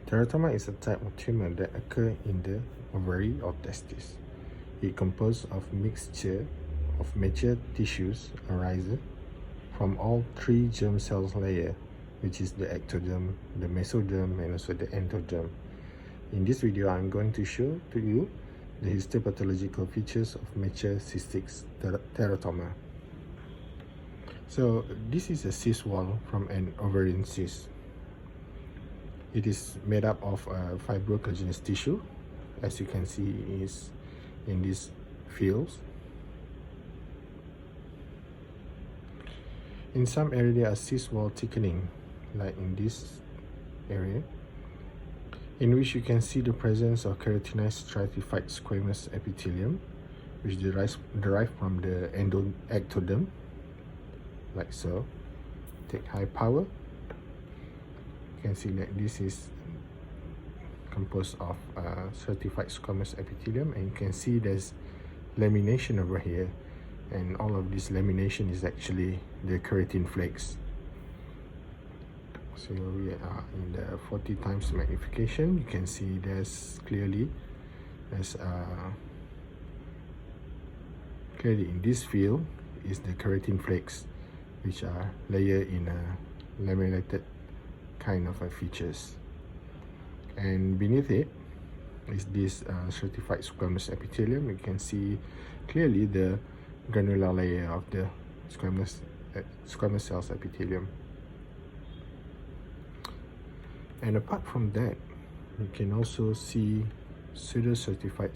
Teratoma is a type of tumor that occurs in the ovary or testis. It composes of mixture of mature tissues arising from all three germ cells layer, which is the ectoderm, the mesoderm, and also the endoderm. In this video, I'm going to show to you the histopathological features of mature cystic teratoma. So this is a cyst wall from an ovarian cyst. It is made up of fibrocollagenous tissue, as you can see is in these fields. In some area there are cyst wall thickening, like in this area, in which you can see the presence of keratinized stratified squamous epithelium, which derive from the ectoderm, like so. Take high power. You can see that this is composed of stratified squamous epithelium, and you can see there's lamination over here, and all of this lamination is actually the keratin flakes. So we are in the 40 times magnification. You can see there's clearly in this field is the keratin flakes, which are layered in a laminated kind of features, and beneath it is this stratified squamous epithelium. You can see clearly the granular layer of the squamous cells epithelium. And apart from that, you can also see pseudo-stratified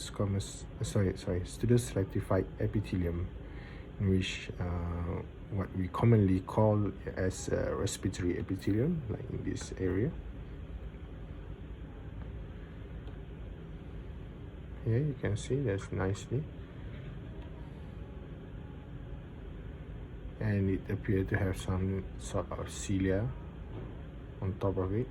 epithelium, in which what we commonly call as respiratory epithelium, like in this area. Here you can see that's nicely, and it appears to have some sort of cilia on top of it.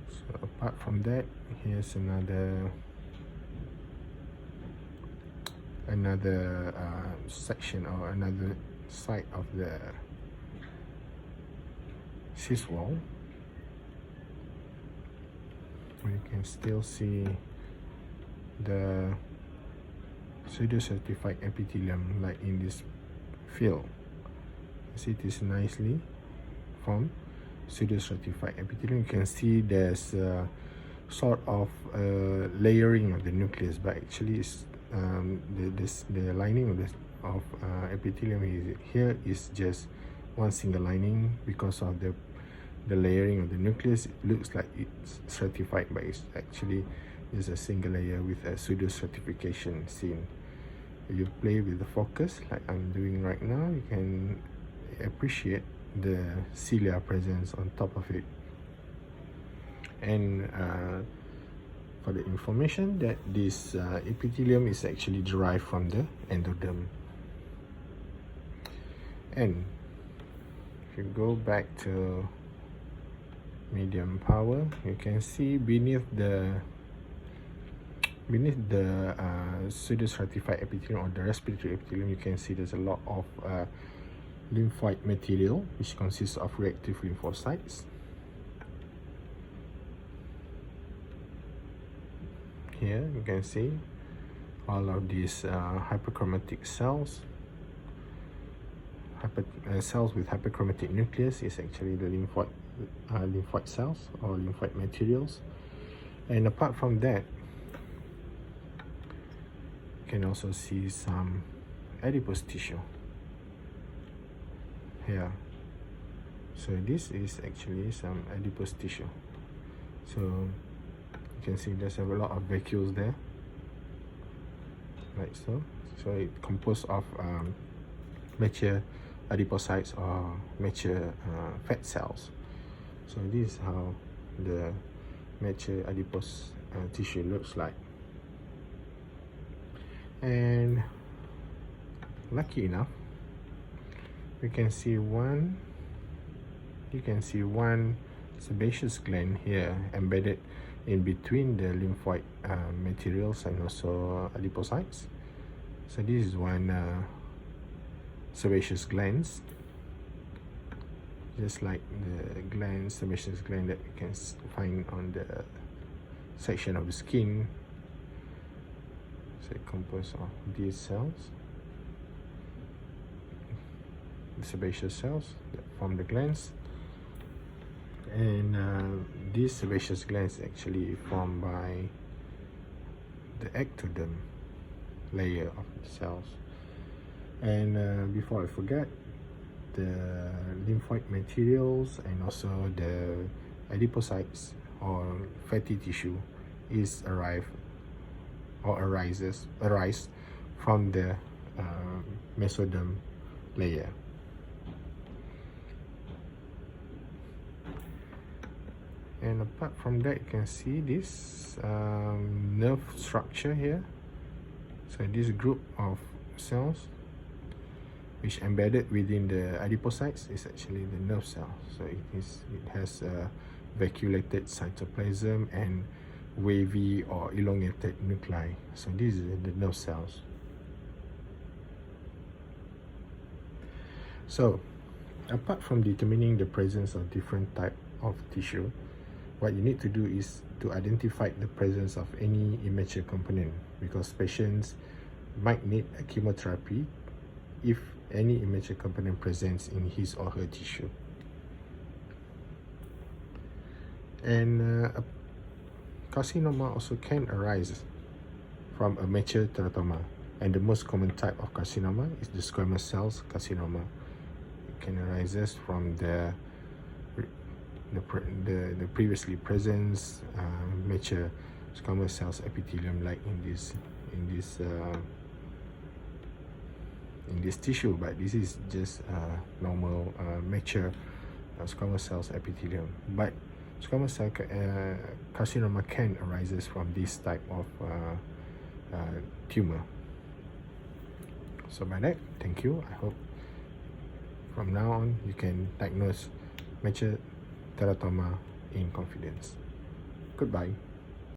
So apart from that, here's another section or another side of the cyst wall. You can still see the pseudo-stratified epithelium, like in this field. See, it is nicely formed pseudo-stratified epithelium. You can see there's a sort of layering of the nucleus, but actually it's the lining of epithelium here is just one single lining. Because of the layering of the nucleus, it looks like it's stratified, but it's actually just a single layer with a pseudo stratification seen. If you play with the focus like I'm doing right now, you can appreciate the cilia presence on top of it. And for the information that this epithelium is actually derived from the endoderm. And if you go back to medium power, you can see beneath the pseudo-stratified epithelium or the respiratory epithelium, you can see there's a lot of lymphoid material, which consists of reactive lymphocytes. Here you can see all of these hyperchromatic cells. Cells with hyperchromatic nucleus is actually the lymphoid cells or lymphoid materials. And apart from that, you can also see some adipose tissue here. So this is actually some adipose tissue. So you can see there's a lot of vacuoles there, like so. So it composed of mature adipocytes or mature fat cells. So this is how the mature adipose tissue looks like. And lucky enough, you can see one sebaceous gland here embedded in between the lymphoid materials and also adipocytes. So this is one sebaceous glands, just like the glands, sebaceous gland that you can find on the section of the skin. So it composed of these cells, the sebaceous cells that form the glands, and these sebaceous glands actually formed by the ectoderm layer of the cells. And before I forget, the lymphoid materials and also the adipocytes or fatty tissue arise from the mesoderm layer. And apart from that, you can see this nerve structure here. So this group of cells which embedded within the adipocytes is actually the nerve cell. So it has a vacuolated cytoplasm and wavy or elongated nuclei. So these are the nerve cells. So apart from determining the presence of different type of tissue, what you need to do is to identify the presence of any immature component, because patients might need a chemotherapy if any immature component presents in his or her tissue. And carcinoma also can arise from a mature teratoma, and the most common type of carcinoma is the squamous cells carcinoma. It can arise from the previously present mature squamous cells epithelium, like in this tissue, but this is just normal mature squamous cells epithelium. But squamous cell carcinoma can arise from this type of tumor. So by that, thank you. I hope from now on you can diagnose mature teratoma in confidence. Goodbye.